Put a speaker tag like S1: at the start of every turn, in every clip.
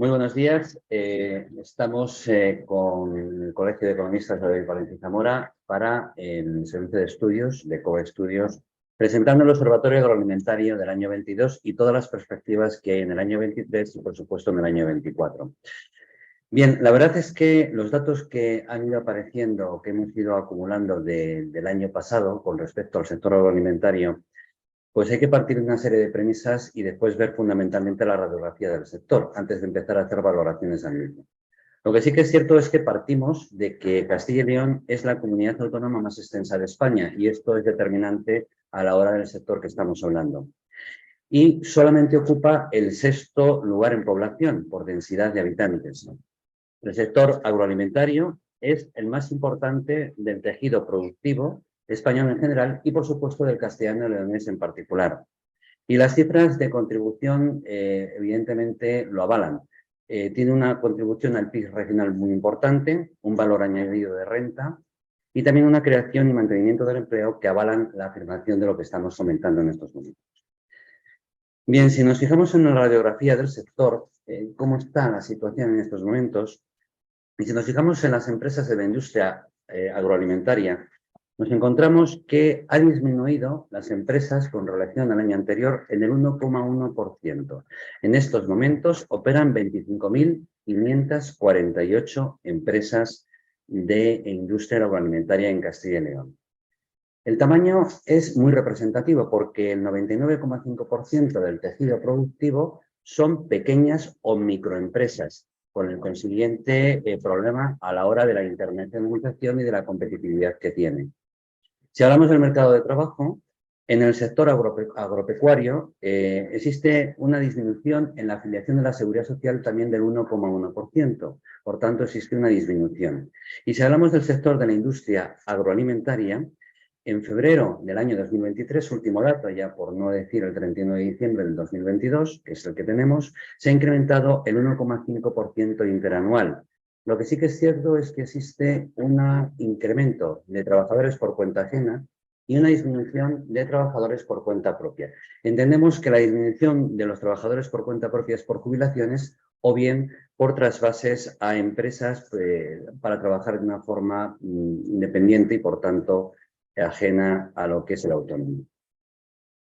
S1: Muy buenos días. Estamos con el Colegio de Economistas de Valencia y Zamora para el Servicio de Estudios de COE Estudios, presentando el Observatorio Agroalimentario del año 22 y todas las perspectivas que hay en el año 23 y, por supuesto, en el año 24. Bien, la verdad es que los datos que han ido apareciendo, que hemos ido acumulando del año pasado con respecto al sector agroalimentario, pues hay que partir de una serie de premisas y después ver fundamentalmente la radiografía del sector, antes de empezar a hacer valoraciones al mismo. Lo que sí que es cierto es que partimos de que Castilla y León es la comunidad autónoma más extensa de España y esto es determinante a la hora del sector que estamos hablando. Y solamente ocupa el sexto lugar en población por densidad de habitantes. El sector agroalimentario es el más importante del tejido productivo español en general y, por supuesto, del castellano-leonés en particular. Y las cifras de contribución, evidentemente, lo avalan. Tiene una contribución al PIB regional muy importante, un valor añadido de renta y también una creación y mantenimiento del empleo que avalan la afirmación de lo que estamos comentando en estos momentos. Bien, si nos fijamos en la radiografía del sector, cómo está la situación en estos momentos, y si nos fijamos en las empresas de la industria agroalimentaria, nos encontramos que ha disminuido las empresas con relación al año anterior en el 1,1%. En estos momentos operan 25.548 empresas de industria agroalimentaria en Castilla y León. El tamaño es muy representativo porque el 99,5% del tejido productivo son pequeñas o microempresas, con el consiguiente problema a la hora de la internacionalización y de la competitividad que tiene. Si hablamos del mercado de trabajo, en el sector agropecuario existe una disminución en la afiliación de la Seguridad Social también del 1,1%. Por tanto, existe una disminución. Y si hablamos del sector de la industria agroalimentaria, en febrero del año 2023, último dato, ya por no decir el 31 de diciembre del 2022, que es el que tenemos, se ha incrementado el 1,5% interanual. Lo que sí que es cierto es que existe un incremento de trabajadores por cuenta ajena y una disminución de trabajadores por cuenta propia. Entendemos que la disminución de los trabajadores por cuenta propia es por jubilaciones o bien por trasvases a empresas para trabajar de una forma independiente y, por tanto, ajena a lo que es el autónomo.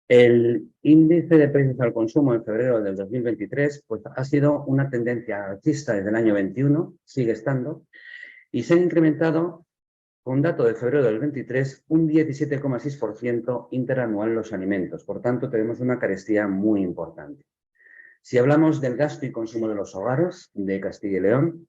S1: El índice de precios al consumo en febrero del 2023 pues, ha sido una tendencia alcista desde el año 21, sigue estando, y se han incrementado, con dato de febrero del 23, un 17,6% interanual los alimentos. Por tanto, tenemos una carestía muy importante. Si hablamos del gasto y consumo de los hogares de Castilla y León,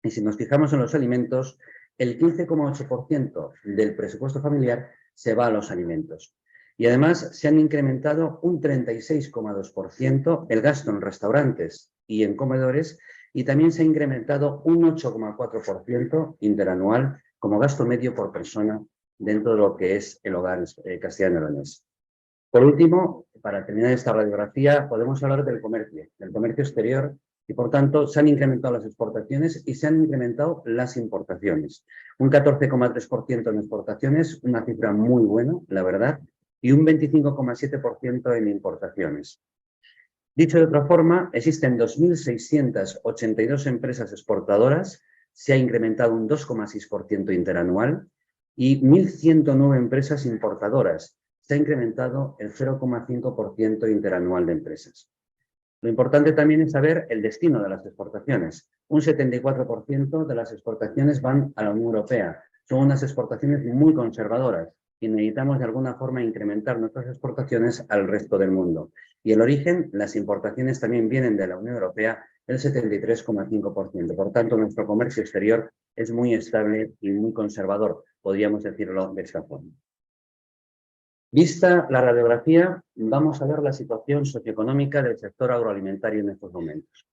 S1: y si nos fijamos en los alimentos, el 15,8% del presupuesto familiar se va a los alimentos. Y además se han incrementado un 36,2% el gasto en restaurantes y en comedores y también se ha incrementado un 8,4% interanual como gasto medio por persona dentro de lo que es el hogar castellano-leonés. Por último, para terminar esta radiografía, podemos hablar del comercio exterior y, por tanto, se han incrementado las exportaciones y se han incrementado las importaciones. Un 14,3% en exportaciones, una cifra muy buena, la verdad, y un 25,7% en importaciones. Dicho de otra forma, existen 2.682 empresas exportadoras, se ha incrementado un 2,6% interanual, y 1.109 empresas importadoras, se ha incrementado el 0,5% interanual de empresas. Lo importante también es saber el destino de las exportaciones. Un 74% de las exportaciones van a la Unión Europea. Son unas exportaciones muy conservadoras y necesitamos de alguna forma incrementar nuestras exportaciones al resto del mundo. Y el origen, las importaciones también vienen de la Unión Europea, el 73,5%. Por tanto, nuestro comercio exterior es muy estable y muy conservador, podríamos decirlo de esta forma. Vista la radiografía, vamos a ver la situación socioeconómica del sector agroalimentario en estos momentos.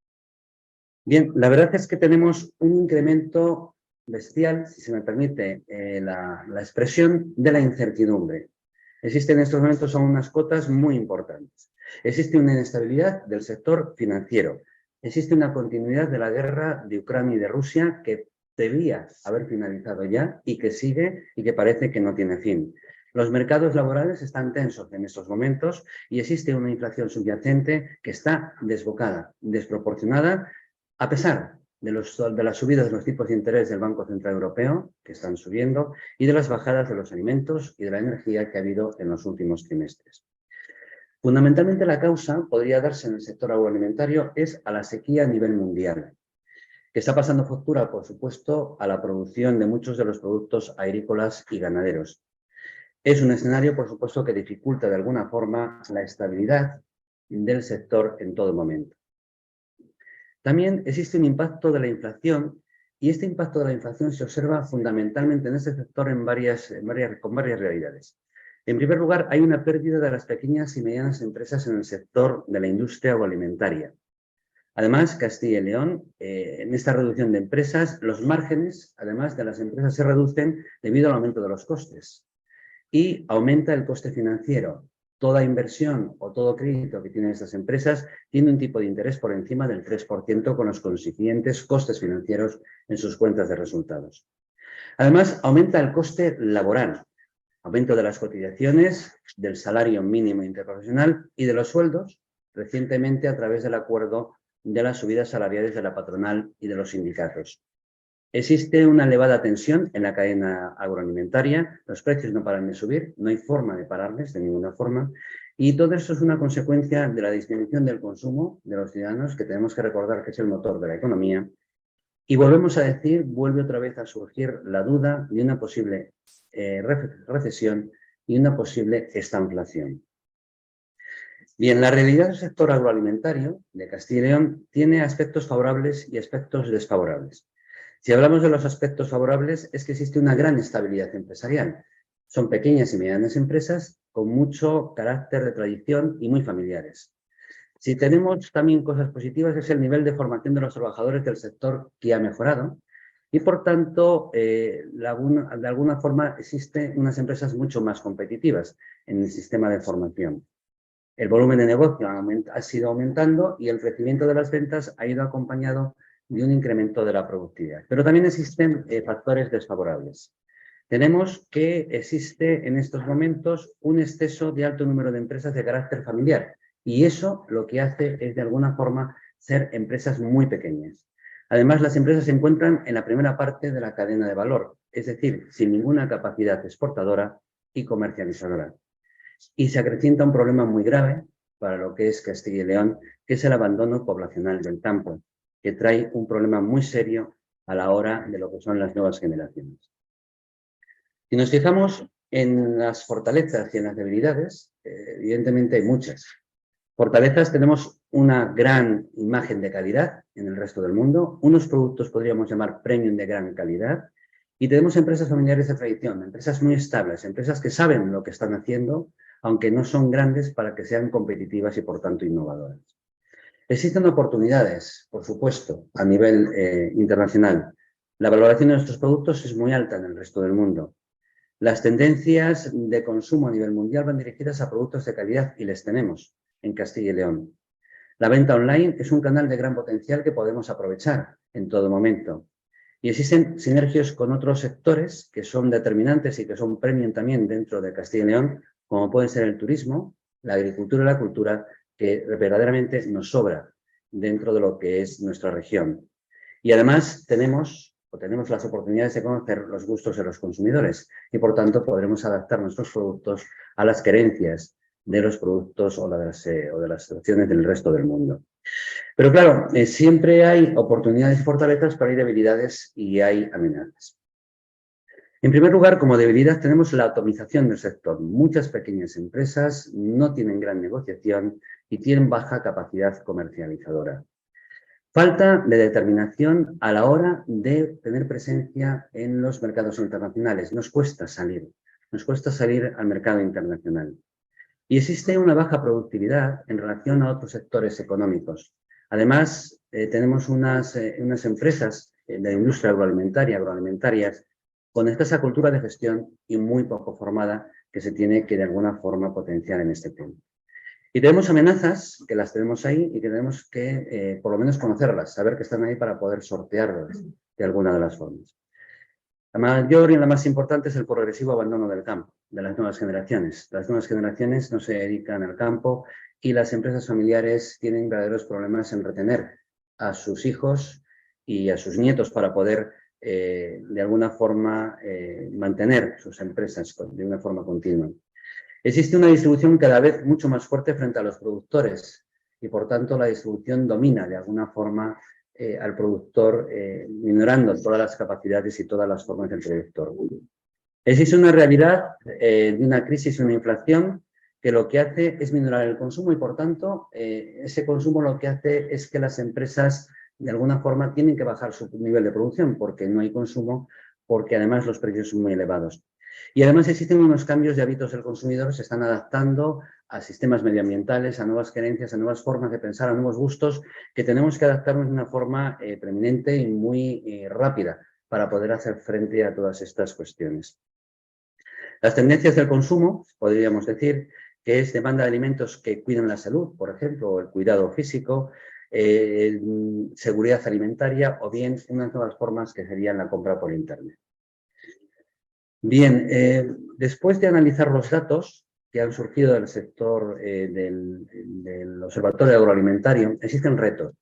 S1: Bien, la verdad es que tenemos un incremento bestial, si se me permite la expresión, de la incertidumbre. Existen en estos momentos unas cotas muy importantes. Existe una inestabilidad del sector financiero. Existe una continuidad de la guerra de Ucrania y de Rusia que debía haber finalizado ya y que sigue y que parece que no tiene fin. Los mercados laborales están tensos en estos momentos y existe una inflación subyacente que está desbocada, desproporcionada, A pesar de las subidas de los tipos de interés del Banco Central Europeo, que están subiendo, y de las bajadas de los alimentos y de la energía que ha habido en los últimos trimestres. Fundamentalmente la causa podría darse en el sector agroalimentario es a la sequía a nivel mundial, que está pasando factura, por supuesto, a la producción de muchos de los productos agrícolas y ganaderos. Es un escenario, por supuesto, que dificulta de alguna forma la estabilidad del sector en todo momento. También existe un impacto de la inflación y este impacto de la inflación se observa fundamentalmente en este sector con varias realidades. En primer lugar, hay una pérdida de las pequeñas y medianas empresas en el sector de la industria agroalimentaria. Además, Castilla y León, en esta reducción de empresas, los márgenes, además de las empresas, se reducen debido al aumento de los costes y aumenta el coste financiero. Toda inversión o todo crédito que tienen estas empresas tiene un tipo de interés por encima del 3% con los consiguientes costes financieros en sus cuentas de resultados. Además, aumenta el coste laboral, aumento de las cotizaciones, del salario mínimo interprofesional y de los sueldos, recientemente a través del acuerdo de las subidas salariales de la patronal y de los sindicatos. Existe una elevada tensión en la cadena agroalimentaria, los precios no paran de subir, no hay forma de pararles de ninguna forma, y todo eso es una consecuencia de la disminución del consumo de los ciudadanos, que tenemos que recordar que es el motor de la economía, y volvemos a decir, vuelve otra vez a surgir la duda de una posible recesión y una posible estanflación. Bien, la realidad del sector agroalimentario de Castilla y León tiene aspectos favorables y aspectos desfavorables. Si hablamos de los aspectos favorables, es que existe una gran estabilidad empresarial. Son pequeñas y medianas empresas con mucho carácter de tradición y muy familiares. Si tenemos también cosas positivas, es el nivel de formación de los trabajadores del sector que ha mejorado y, por tanto, de alguna forma existen unas empresas mucho más competitivas en el sistema de formación. El volumen de negocio ha sido aumentando y el crecimiento de las ventas ha ido acompañado de un incremento de la productividad. Pero también existen factores desfavorables. Tenemos que existe en estos momentos un exceso de alto número de empresas de carácter familiar y eso lo que hace es de alguna forma ser empresas muy pequeñas. Además, las empresas se encuentran en la primera parte de la cadena de valor, es decir, sin ninguna capacidad exportadora y comercializadora. Y se acrecienta un problema muy grave para lo que es Castilla y León, que es el abandono poblacional del campo, que trae un problema muy serio a la hora de lo que son las nuevas generaciones. Si nos fijamos en las fortalezas y en las debilidades, evidentemente hay muchas. Fortalezas, tenemos una gran imagen de calidad en el resto del mundo, unos productos podríamos llamar premium de gran calidad, y tenemos empresas familiares de tradición, empresas muy estables, empresas que saben lo que están haciendo, aunque no son grandes para que sean competitivas y, por tanto, innovadoras. Existen oportunidades, por supuesto, a nivel internacional. La valoración de nuestros productos es muy alta en el resto del mundo. Las tendencias de consumo a nivel mundial van dirigidas a productos de calidad y les tenemos en Castilla y León. La venta online es un canal de gran potencial que podemos aprovechar en todo momento. Y existen sinergias con otros sectores que son determinantes y que son premium también dentro de Castilla y León, como pueden ser el turismo, la agricultura y la cultura, que verdaderamente nos sobra dentro de lo que es nuestra región. Y además tenemos las oportunidades de conocer los gustos de los consumidores y, por tanto, podremos adaptar nuestros productos a las querencias de los productos o de las situaciones del resto del mundo. Pero claro, siempre hay oportunidades y fortalezas, pero hay debilidades y hay amenazas. En primer lugar, como debilidad tenemos la atomización del sector. Muchas pequeñas empresas no tienen gran negociación y tienen baja capacidad comercializadora. Falta de determinación a la hora de tener presencia en los mercados internacionales. Nos cuesta salir al mercado internacional. Y existe una baja productividad en relación a otros sectores económicos. Además, tenemos unas empresas de la industria agroalimentarias, con escasa cultura de gestión y muy poco formada, que se tiene que de alguna forma potenciar en este punto. Y tenemos amenazas, que las tenemos ahí y que tenemos que por lo menos conocerlas, saber que están ahí para poder sortearlas de alguna de las formas. La mayor y la más importante es el progresivo abandono del campo, de las nuevas generaciones. Las nuevas generaciones no se dedican al campo y las empresas familiares tienen verdaderos problemas en retener a sus hijos y a sus nietos para poder, de alguna forma, mantener sus empresas de una forma continua. Existe una distribución cada vez mucho más fuerte frente a los productores y, por tanto, la distribución domina de alguna forma al productor, minorando todas las capacidades y todas las formas del productor. Existe una realidad de una crisis y una inflación que lo que hace es minorar el consumo y, por tanto, ese consumo lo que hace es que las empresas, de alguna forma, tienen que bajar su nivel de producción porque no hay consumo, porque además los precios son muy elevados. Y además existen unos cambios de hábitos del consumidor, se están adaptando a sistemas medioambientales, a nuevas creencias, a nuevas formas de pensar, a nuevos gustos, que tenemos que adaptarnos de una forma preeminente y muy rápida para poder hacer frente a todas estas cuestiones. Las tendencias del consumo, podríamos decir, que es demanda de alimentos que cuidan la salud, por ejemplo, o el cuidado físico, seguridad alimentaria o bien unas nuevas formas que serían la compra por Internet. Bien, después de analizar los datos que han surgido del sector del Observatorio Agroalimentario, existen retos.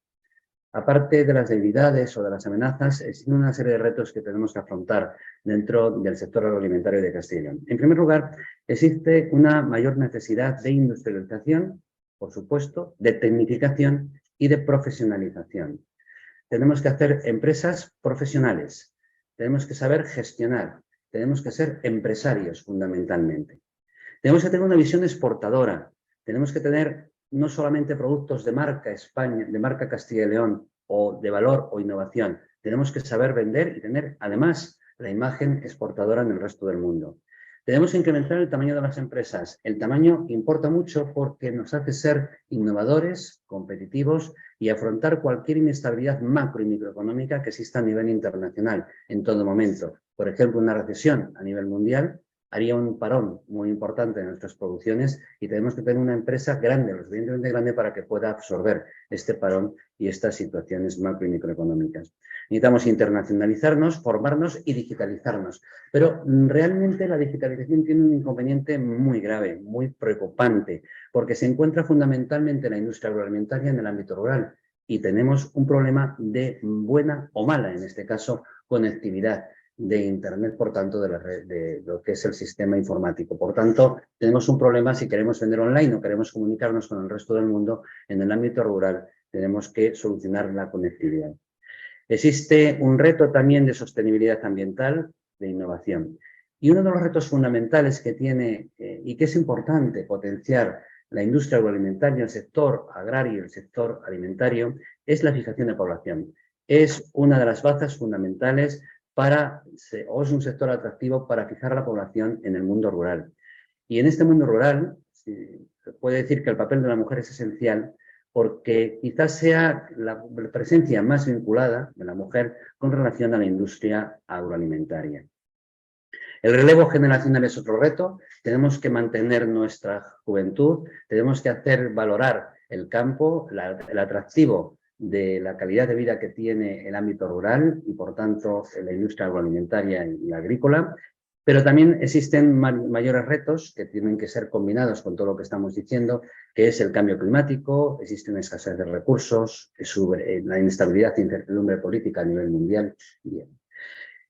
S1: Aparte de las debilidades o de las amenazas, existen una serie de retos que tenemos que afrontar dentro del sector agroalimentario de Castilla y León. En primer lugar, existe una mayor necesidad de industrialización, por supuesto, de tecnificación y de profesionalización. Tenemos que hacer empresas profesionales, tenemos que saber gestionar, tenemos que ser empresarios fundamentalmente. Tenemos que tener una visión exportadora, tenemos que tener no solamente productos de marca España, de marca Castilla y León o de valor o innovación, tenemos que saber vender y tener además la imagen exportadora en el resto del mundo. Tenemos que incrementar el tamaño de las empresas. El tamaño importa mucho porque nos hace ser innovadores, competitivos y afrontar cualquier inestabilidad macro y microeconómica que exista a nivel internacional en todo momento. Por ejemplo, una recesión a nivel mundial haría un parón muy importante en nuestras producciones y tenemos que tener una empresa grande, lo suficientemente grande para que pueda absorber este parón y estas situaciones macro y microeconómicas. Necesitamos internacionalizarnos, formarnos y digitalizarnos. Pero realmente la digitalización tiene un inconveniente muy grave, muy preocupante, porque se encuentra fundamentalmente la industria agroalimentaria en el ámbito rural y tenemos un problema de buena o mala, en este caso, conectividad de Internet, por tanto, de lo que es el sistema informático. Por tanto, tenemos un problema si queremos vender online o queremos comunicarnos con el resto del mundo en el ámbito rural, tenemos que solucionar la conectividad. Existe un reto también de sostenibilidad ambiental, de innovación. Y uno de los retos fundamentales que tiene y que es importante potenciar la industria agroalimentaria, el sector agrario y el sector alimentario, es la fijación de población. Es una de las bazas fundamentales o es un sector atractivo para fijar la población en el mundo rural. Y en este mundo rural se puede decir que el papel de la mujer es esencial porque quizás sea la presencia más vinculada de la mujer con relación a la industria agroalimentaria. El relevo generacional es otro reto. Tenemos que mantener nuestra juventud, tenemos que hacer valorar el campo, el atractivo de la calidad de vida que tiene el ámbito rural y, por tanto, la industria agroalimentaria y agrícola. Pero también existen mayores retos que tienen que ser combinados con todo lo que estamos diciendo, que es el cambio climático, existe una escasez de recursos, la inestabilidad e incertidumbre política a nivel mundial. Bien.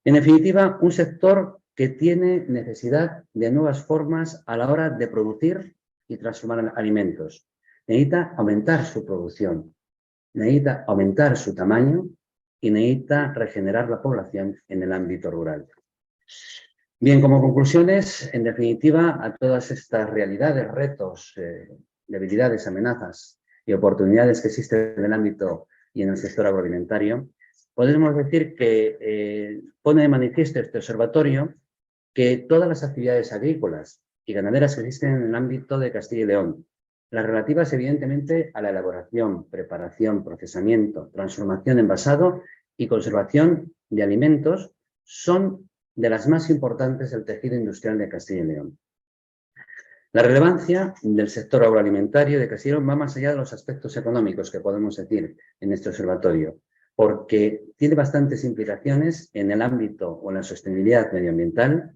S1: En definitiva, un sector que tiene necesidad de nuevas formas a la hora de producir y transformar alimentos. Necesita aumentar su producción, necesita aumentar su tamaño y necesita regenerar la población en el ámbito rural. Bien, como conclusiones, en definitiva, a todas estas realidades, retos, debilidades, amenazas y oportunidades que existen en el ámbito y en el sector agroalimentario, podemos decir que pone de manifiesto este observatorio que todas las actividades agrícolas y ganaderas que existen en el ámbito de Castilla y León, las relativas evidentemente a la elaboración, preparación, procesamiento, transformación, envasado y conservación de alimentos, son de las más importantes del tejido industrial de Castilla y León. La relevancia del sector agroalimentario de Castilla y León va más allá de los aspectos económicos que podemos decir en este observatorio, porque tiene bastantes implicaciones en el ámbito o en la sostenibilidad medioambiental,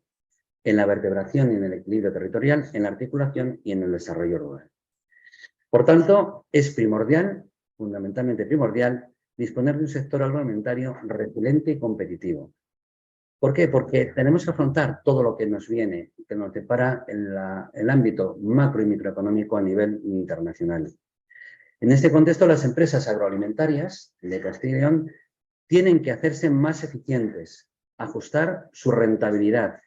S1: en la vertebración y en el equilibrio territorial, en la articulación y en el desarrollo rural. Por tanto, es primordial, fundamentalmente primordial, disponer de un sector agroalimentario resiliente y competitivo. ¿Por qué? Porque tenemos que afrontar todo lo que nos viene, que nos depara en el ámbito macro y microeconómico a nivel internacional. En este contexto, las empresas agroalimentarias de Castilla y León tienen que hacerse más eficientes, ajustar su rentabilidad,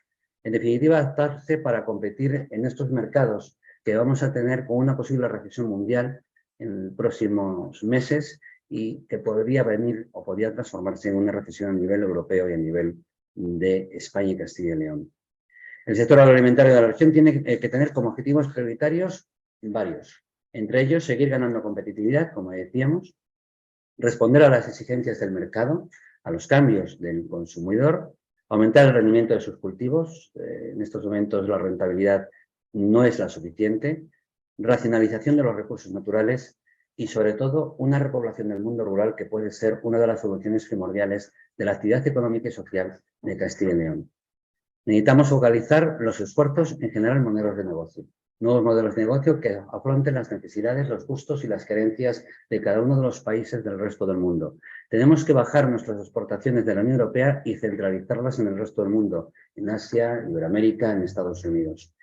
S1: en definitiva, adaptarse para competir en estos mercados que vamos a tener con una posible recesión mundial en los próximos meses y que podría venir o podría transformarse en una recesión a nivel europeo y a nivel de España y Castilla y León. El sector agroalimentario de la región tiene que tener como objetivos prioritarios varios. Entre ellos, seguir ganando competitividad, como decíamos, responder a las exigencias del mercado, a los cambios del consumidor, aumentar el rendimiento de sus cultivos. En estos momentos la rentabilidad no es la suficiente, racionalización de los recursos naturales y, sobre todo, una repoblación del mundo rural que puede ser una de las soluciones primordiales de la actividad económica y social de Castilla y León. Necesitamos focalizar los esfuerzos en generar modelos de negocio. Nuevos modelos de negocio que afronten las necesidades, los gustos y las carencias de cada uno de los países del resto del mundo. Tenemos que bajar nuestras exportaciones de la Unión Europea y centralizarlas en el resto del mundo, en Asia, Iberoamérica, en Estados Unidos.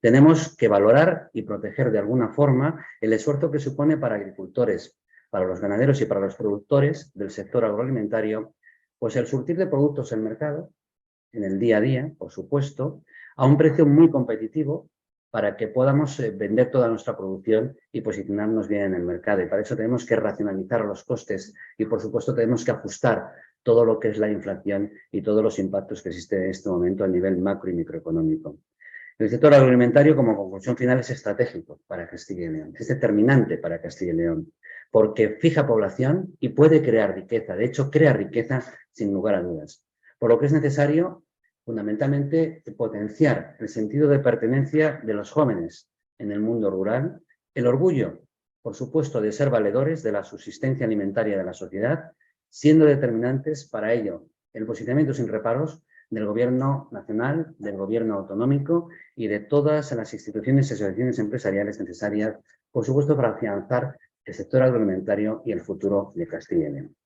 S1: Tenemos que valorar y proteger de alguna forma el esfuerzo que supone para agricultores, para los ganaderos y para los productores del sector agroalimentario, pues el surtir de productos en mercado, en el día a día, por supuesto, a un precio muy competitivo para que podamos vender toda nuestra producción y posicionarnos bien en el mercado. Y para eso tenemos que racionalizar los costes y, por supuesto, tenemos que ajustar todo lo que es la inflación y todos los impactos que existen en este momento a nivel macro y microeconómico. El sector agroalimentario, como conclusión final, es estratégico para Castilla y León, es determinante para Castilla y León, porque fija población y puede crear riqueza. De hecho, crea riqueza sin lugar a dudas. Por lo que es necesario, fundamentalmente, potenciar el sentido de pertenencia de los jóvenes en el mundo rural, el orgullo, por supuesto, de ser valedores de la subsistencia alimentaria de la sociedad, siendo determinantes para ello el posicionamiento sin reparos del Gobierno nacional, del Gobierno autonómico y de todas las instituciones y asociaciones empresariales necesarias, por supuesto, para afianzar el sector agroalimentario y el futuro de Castilla y León.